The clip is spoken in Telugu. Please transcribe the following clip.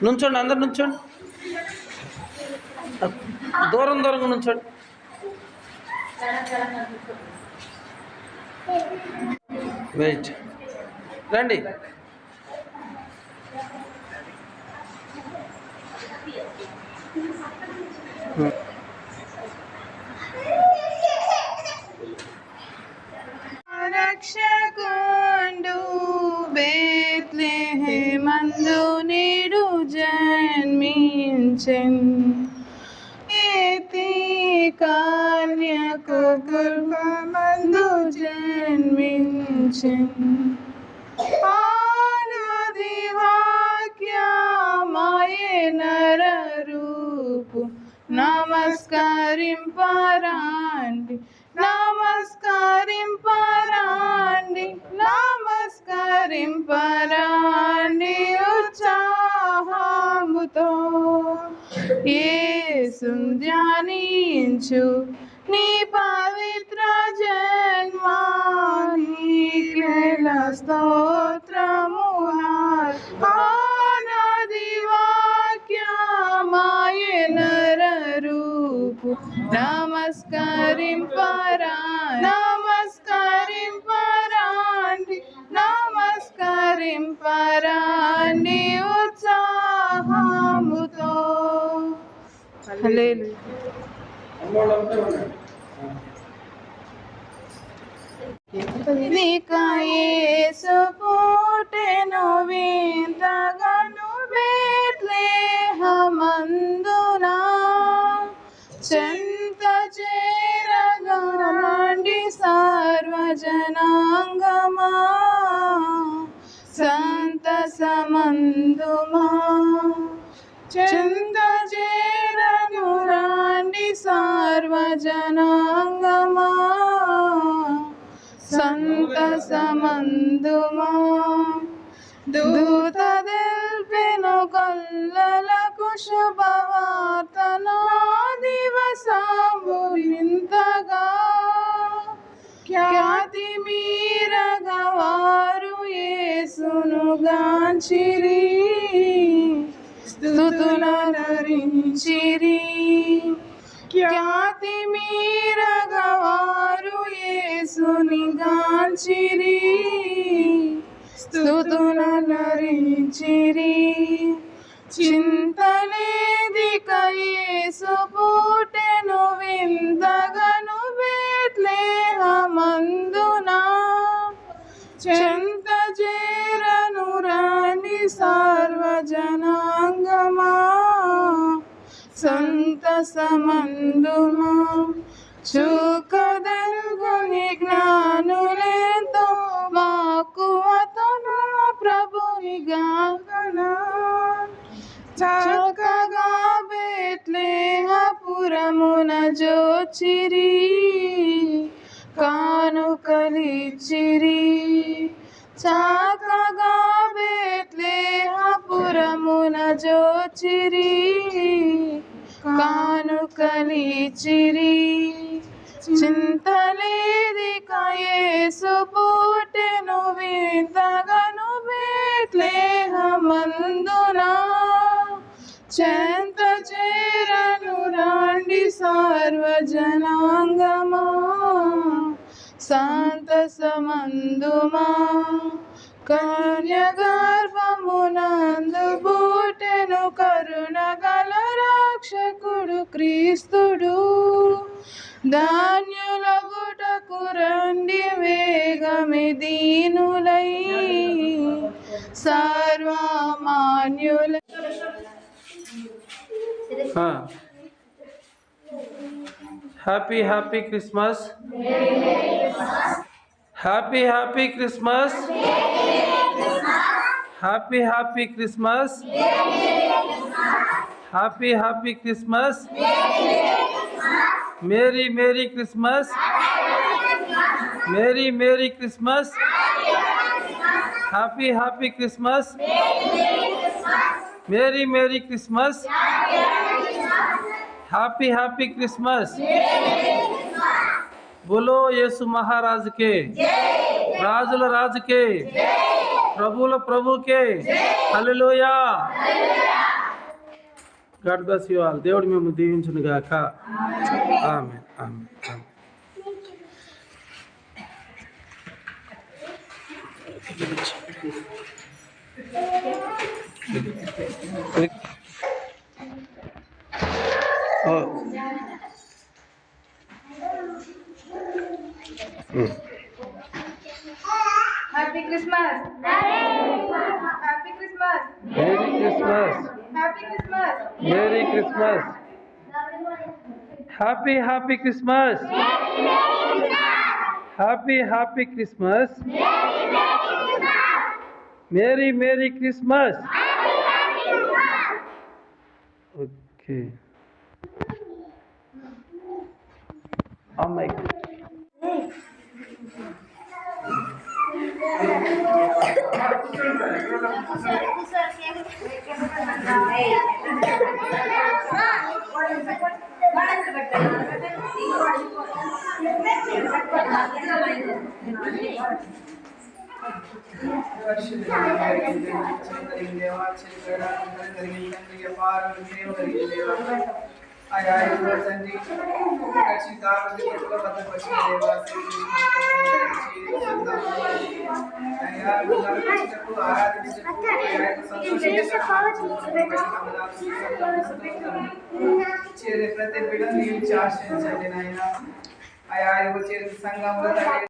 నుంచోండి, అందరు నుంచోండి, దూరం దూరంగా నుంచోండి. వెయిట్, రండి. రక్షకుండు బేత్లెహేమందు నేడు జన్మించెన్, ఏతి కన్యకు గర్భమందు జన్మించెన్. ఆనాది వాక్యమాయే నరరూపు, నమస్కరింపరాండి, నమస్కరింపరాండి, నమస్కరింపరాండి ఉత్సాహముతో. యేసును ధ్యానించు నీ పవిత్ర జన్మా, నీకేల స్తోత్రమునా. ఆనాది వాక్యమాయే నరరూపు, నమస్కరింపరాండి, నమస్కరింపరాండి ఉత్సాహముతో. హల్లెలూయా. యేసు పుట్టెను వింతగాను బేత్లెహేమందున, చెంత చేరగాండి సర్వజనాంగమా, సంతసమందుమా. చెంత చేరను రాండి సర్వజనాంగమా, సంతసమందుమా. దూత తెల్పెను గొల్లలకు శుభవార్తను, దివసము వింతగా ఖ్యాతి మీరగవారు యేసును గాంచిరి, స్తుతులరించిరి. ఖ్యాతి మీరగవారు యేసుని గాంచిరి, స్తుతులరించిరి. చింతలేదిక యేసు పుట్టెను వింతగాను బేత్లెహేమందున, చెంత చేరను రాండి సర్వజనాంగమా, సంతసమందుమా. చుక్కదల్గుని జ్ఞానులెంతో మక్కువతోను ప్రభుని గాగనా, చక్కగా బేత్లెహేపురమున జోచిరి, కానుకలిచ్చిరి. చక్కగా బేత్లెహేపురమున జోచిరి, కానుకలిచ్చిరి. చింతలేదిక యేసు పుట్టెను వింతగాను బేత్లెహేమందున, చెంత చేరను రాండి సర్వజనాంగమా, సంతసమందుమా. కన్యగర్భమునందు పుట్టెను కరుణగల రక్షకుడు క్రీస్తుడు, ధాన్యులగుటకు రండి వేగమే దీనులై, సర్వమాన్యులై. Happy happy Christmas, happy happy Christmas, happy happy Christmas, happy happy Christmas, merry merry Christmas, merry merry Christmas, happy happy Christmas, merry merry Christmas, happy happy Christmas. बोलो यीशु महाराज के, राजुल राज के, प्रभुल प्रभु के, hallelujah. God bless you all. దేవుడు మేము దీవించును గాక. Amen amen amen. Happy Christmas. Happy Christmas. Merry Christmas. Happy Christmas. Merry Christmas. Happy happy Christmas. Happy Christmas. Merry Christmas. Okay. అమ్మాయి ప్రతి బిడ్డను దీవించి ఆశ్రయించండి నాయన. ఆయా వచ్చే సంఘంలో